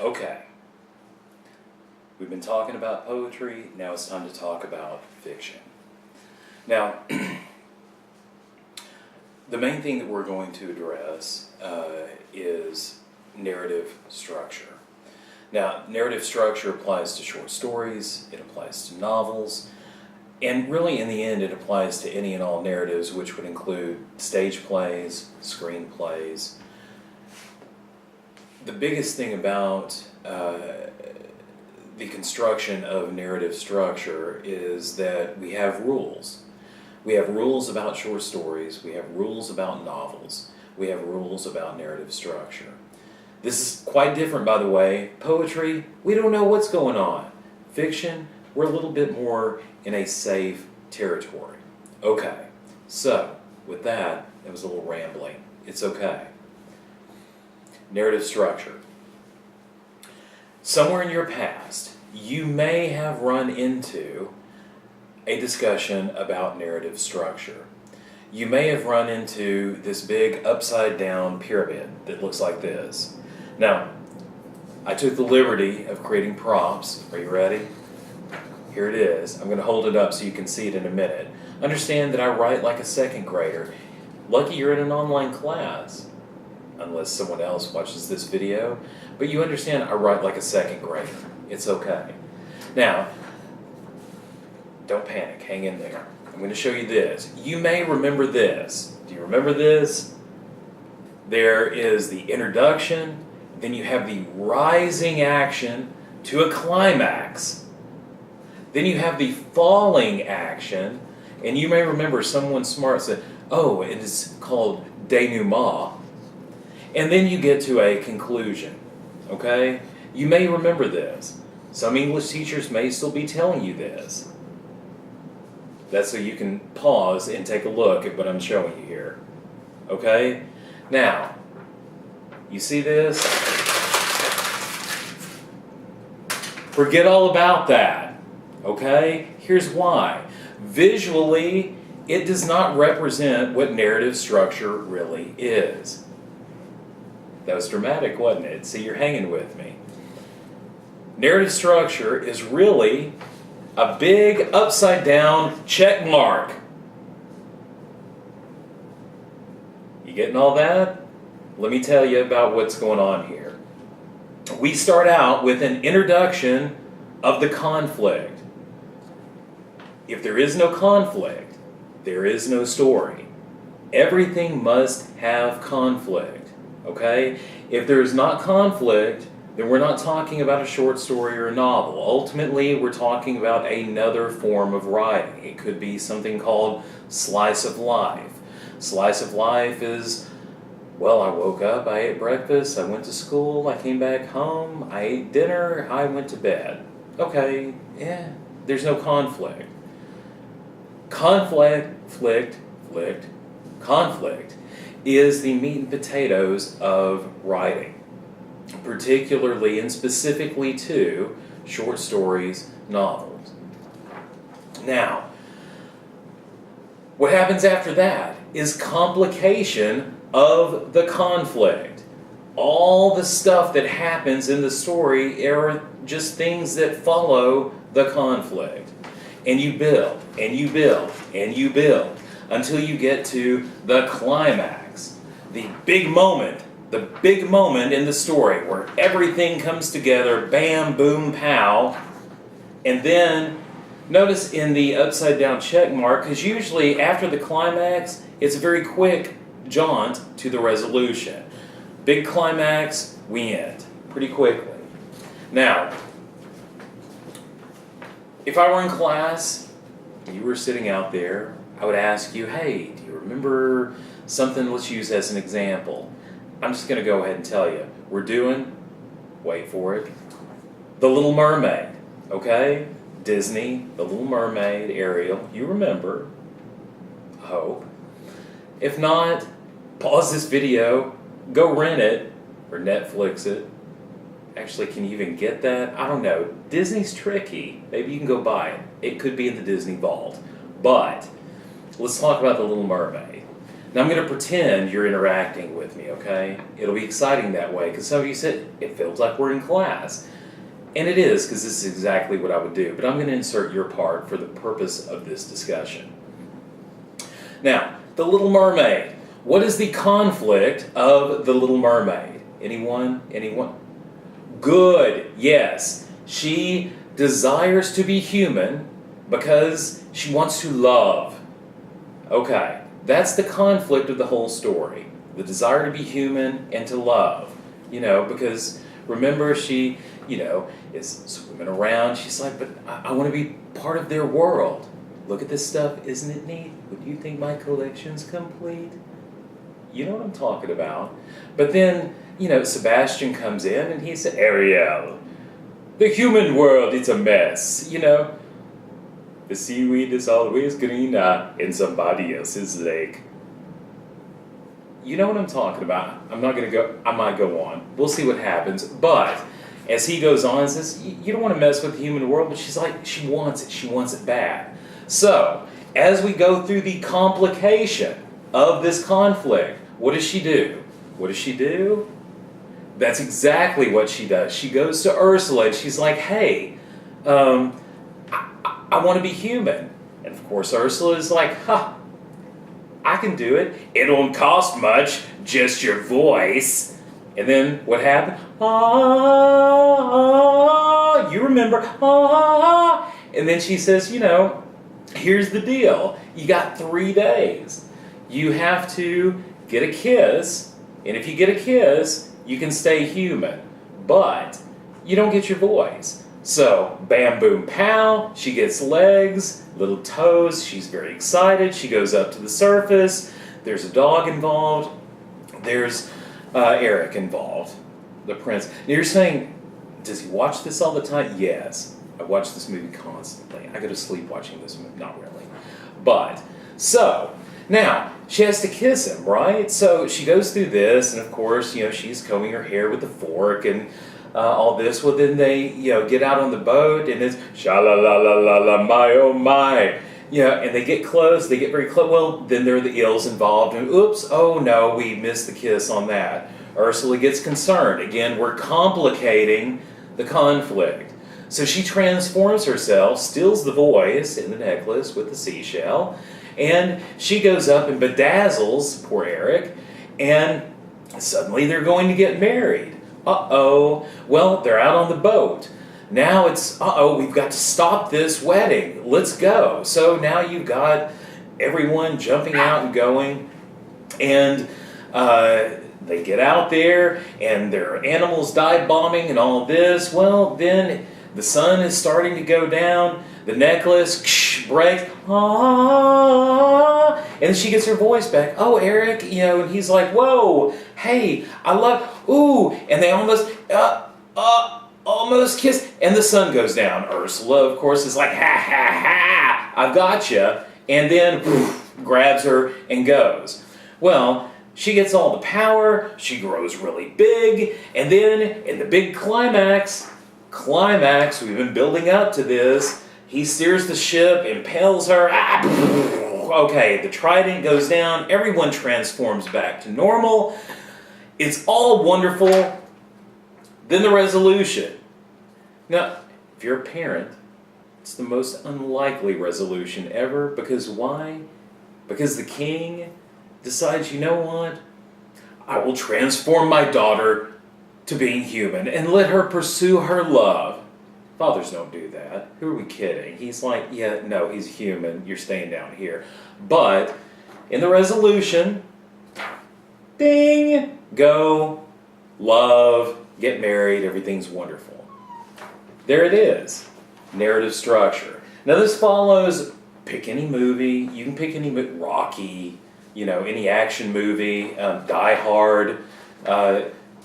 Okay, we've been talking about poetry, now it's time to talk about fiction. Now, the main thing that we're going to address is narrative structure. Now, narrative structure applies to short stories, it applies to novels, and really in the end it applies to any and all narratives, which would include stage plays, screenplays. The biggest thing about the construction of narrative structure is that we have rules. We have rules about short stories, we have rules about novels, we have rules about narrative structure. This is quite different, by the way. Poetry, we don't know what's going on. Fiction, we're a little bit more in a safe territory. Okay, so with that, it was a little rambling. It's okay. Narrative structure. Somewhere in your past, you may have run into a discussion about narrative structure. You may have run into this big upside down pyramid that looks like this. Now, I took the liberty of creating props. Are you ready? Here it is. I'm going to hold it up so you can see it in a minute. Understand that I write like a second grader. Lucky you're in an online class, unless someone else watches this video. But you understand I write like a second grader. It's okay. Now, don't panic. Hang in there. I'm going to show you this. You may remember this. Do you remember this? There is the introduction, then you have the rising action to a climax. Then you have the falling action, and you may remember someone smart said, oh, it is called denouement. And then you get to a conclusion, okay? You may remember this. Some English teachers may still be telling you this. That's so you can pause and take a look at what I'm showing you here, okay? Now, you see this? Forget all about that, okay? Here's why. Visually, it does not represent what narrative structure really is. That was dramatic, wasn't it? See, you're hanging with me. Narrative structure is really a big upside down check mark. You getting all that? Let me tell you about what's going on here. We start out with an introduction of the conflict. If there is no conflict, there is no story. Everything must have conflict, okay? If there is not conflict, then we're not talking about a short story or a novel. Ultimately, we're talking about another form of writing. It could be something called slice of life. Slice of life is, well, I woke up, I ate breakfast, I went to school, I came back home, I ate dinner, I went to bed. Okay, there's no conflict. Conflict is the meat and potatoes of writing, particularly and specifically to short stories, novels. Now, what happens after that is complication of the conflict. All the stuff that happens in the story are just things that follow the conflict. And you build, and you build, and you build, until you get to the climax, the big moment in the story where everything comes together, bam, boom, pow. And then, notice in the upside down check mark, because usually after the climax, it's a very quick jaunt to the resolution. Big climax, we end pretty quickly. Now, if I were in class, you were sitting out there, I would ask you, hey, do you remember something? Let's use as an example. I'm just going to go ahead and tell you. We're doing, wait for it, The Little Mermaid, okay? Disney, The Little Mermaid, Ariel, you remember, I hope. If not, pause this video, go rent it, or Netflix it. Actually, can you even get that? I don't know. Disney's tricky. Maybe you can go buy it. It could be in the Disney vault. But let's talk about The Little Mermaid. Now I'm going to pretend you're interacting with me, okay? It'll be exciting that way, because some of you said, it feels like we're in class. And it is, because this is exactly what I would do. But I'm going to insert your part for the purpose of this discussion. Now, The Little Mermaid. What is the conflict of The Little Mermaid? Anyone? Anyone? Good, yes. She desires to be human because she wants to love. Okay, that's the conflict of the whole story. The desire to be human and to love. Because remember, she, is swimming around. She's like, but I want to be part of their world. Look at this stuff, isn't it neat? Would you think my collection's complete? You know what I'm talking about. But then, Sebastian comes in and he said, Ariel, the human world, it's a mess, The seaweed is always greener in somebody else's lake. You know what I'm talking about. I might go on. We'll see what happens. But as he goes on and says, you don't want to mess with the human world, but she's like, she wants it. She wants it bad. So, as we go through the complication of this conflict, what does she do? What does she do? That's exactly what she does. She goes to Ursula and she's like, hey, I want to be human. And of course Ursula is like, I can do it. It won't cost much, just your voice. And then what happened? You remember. And then she says, here's the deal. You got 3 days. You have to get a kiss. And if you get a kiss, you can stay human. But you don't get your voice. So, bam, boom, pow, she gets legs, little toes, she's very excited, she goes up to the surface, there's a dog involved, there's Eric involved, the prince. Now you're saying, does he watch this all the time? Yes, I watch this movie constantly. I go to sleep watching this movie, not really. But, so, now, she has to kiss him, right? So she goes through this, and of course, she's combing her hair with a fork, and all this. Well, then they, get out on the boat, and it's sha-la-la-la-la-la, my oh my. And they get close, they get very close. Well, then there are the eels involved, and oops, oh no, we missed the kiss on that. Ursula gets concerned. Again, we're complicating the conflict. So she transforms herself, steals the voice in the necklace with the seashell, and she goes up and bedazzles poor Eric, and suddenly they're going to get married. Uh-oh. Well, they're out on the boat. Now it's, we've got to stop this wedding. Let's go. So now you've got everyone jumping out and going, and they get out there, and there are animals dive bombing and all this. Well, then the sun is starting to go down. The necklace breaks. And she gets her voice back. Oh, Eric, and he's like, whoa, hey, I love, ooh, and they almost kiss, and the sun goes down. Ursula, of course, is like, ha, ha, ha, I've got you, and then grabs her and goes. Well, she gets all the power, she grows really big, and then in the big climax, we've been building up to this, he steers the ship, impales her, okay, the trident goes down, everyone transforms back to normal, it's all wonderful. Then the resolution. Now, if you're a parent, it's the most unlikely resolution ever, because why? Because the king decides, you know what? I will transform my daughter to being human and let her pursue her love. Fathers don't do that. Who are we kidding? He's like, yeah, no, he's human. You're staying down here. But in the resolution, ding, go, love, get married, everything's wonderful. There it is. Narrative structure. Now this follows, pick any movie. You can pick any movie. Rocky, any action movie. Die Hard.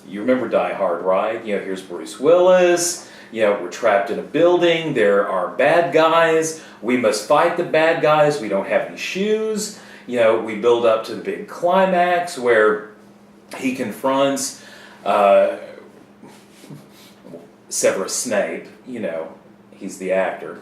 You remember Die Hard, right? Here's Bruce Willis. We're trapped in a building. There are bad guys. We must fight the bad guys. We don't have any shoes. We build up to the big climax where he confronts Severus Snape. He's the actor.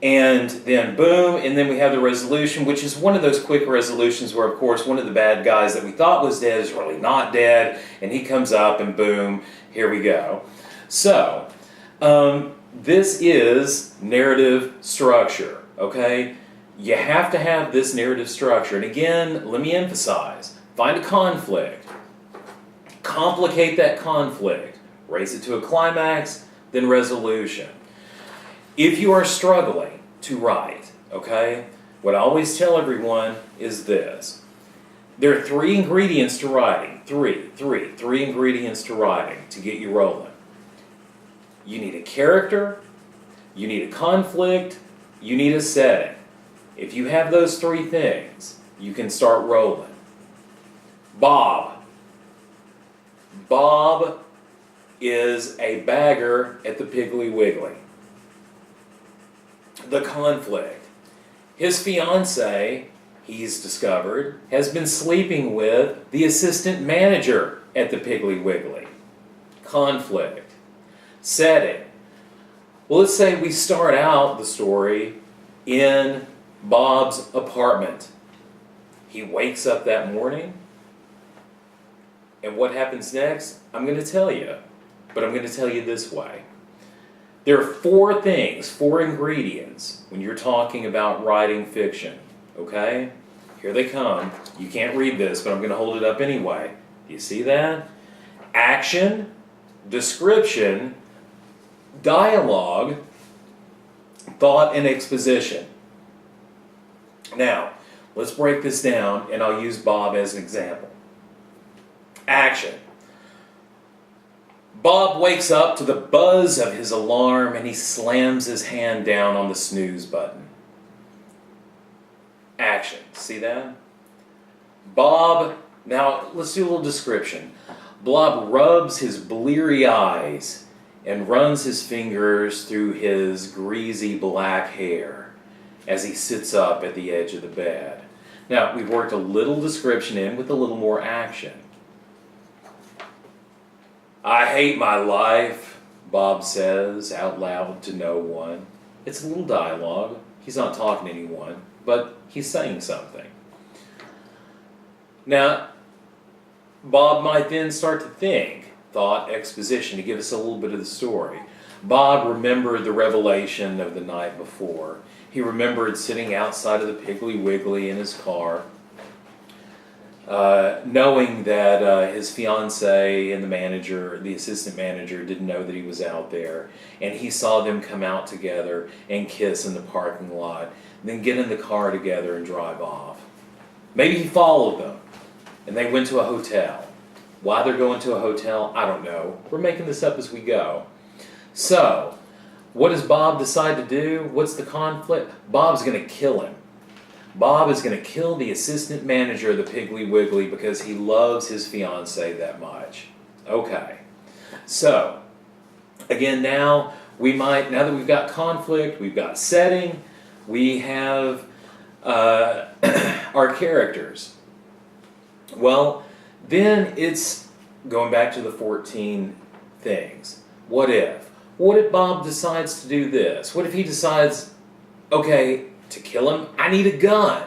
And then boom, and then we have the resolution, which is one of those quick resolutions where, of course, one of the bad guys that we thought was dead is really not dead, and he comes up and boom, here we go. So, this is narrative structure, okay? You have to have this narrative structure. And again, let me emphasize, find a conflict, complicate that conflict, raise it to a climax, then resolution. If you are struggling to write, okay, what I always tell everyone is this. There are 3 ingredients to writing. Three ingredients to writing to get you rolling. You need a character, you need a conflict, you need a setting. If you have those 3 things, you can start rolling. Bob. Bob is a bagger at the Piggly Wiggly. The conflict. His fiancée, he's discovered, has been sleeping with the assistant manager at the Piggly Wiggly. Conflict. Setting. Well, let's say we start out the story in Bob's apartment. He wakes up that morning, and what happens next? I'm going to tell you, but I'm going to tell you this way. There are 4 things, 4 ingredients when you're talking about writing fiction, okay? Here they come. You can't read this, but I'm going to hold it up anyway. Do you see that? Action, description, dialogue, thought, and exposition. Now, let's break this down, and I'll use Bob as an example. Action. Bob wakes up to the buzz of his alarm and he slams his hand down on the snooze button. Action. See that? Bob, now let's do a little description. Bob rubs his bleary eyes and runs his fingers through his greasy black hair as he sits up at the edge of the bed. Now, we've worked a little description in with a little more action. I hate my life, Bob says out loud to no one. It's a little dialogue. He's not talking to anyone, but he's saying something. Now, Bob might then start to think, thought, exposition, to give us a little bit of the story. Bob remembered the revelation of the night before. He remembered sitting outside of the Piggly Wiggly in his car, knowing that his fiancée and the manager, the assistant manager, didn't know that he was out there. And he saw them come out together and kiss in the parking lot, then get in the car together and drive off. Maybe he followed them, and they went to a hotel. Why they're going to a hotel, I don't know. We're making this up as we go. So, what does Bob decide to do? What's the conflict? Bob's going to kill him. Bob is going to kill the assistant manager of the Piggly Wiggly because he loves his fiancée that much. Okay. So, again, now that we've got conflict, we've got setting, we have our characters. Well, then it's going back to the 14 things. What if? What if Bob decides to do this? What if he decides, okay, to kill him, I need a gun.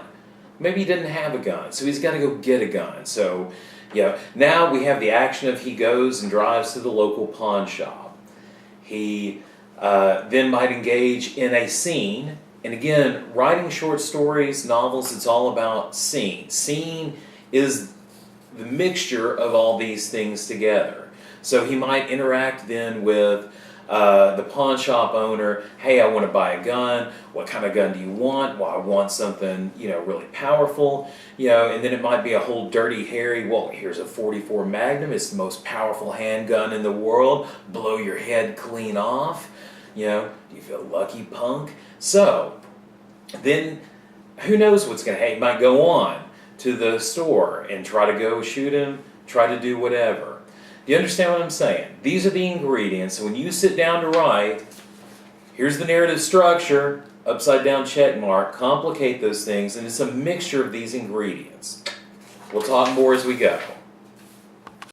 Maybe he didn't have a gun, so he's got to go get a gun. So, now we have the action of he goes and drives to the local pawn shop. He then might engage in a scene. And again, writing short stories, novels, it's all about scene. Scene is the mixture of all these things together. So he might interact then with the pawn shop owner. Hey, I want to buy a gun. What kind of gun do you want? Well, I want something, really powerful. And then it might be a whole dirty, hairy, well, here's a .44 Magnum. It's the most powerful handgun in the world. Blow your head clean off. Do you feel lucky, punk? So, then who knows what's going to happen? He might go on to the store and try to go shoot him, try to do whatever. Do you understand what I'm saying? These are the ingredients. So when you sit down to write, here's the narrative structure, upside down check mark, complicate those things, and it's a mixture of these ingredients. We'll talk more as we go.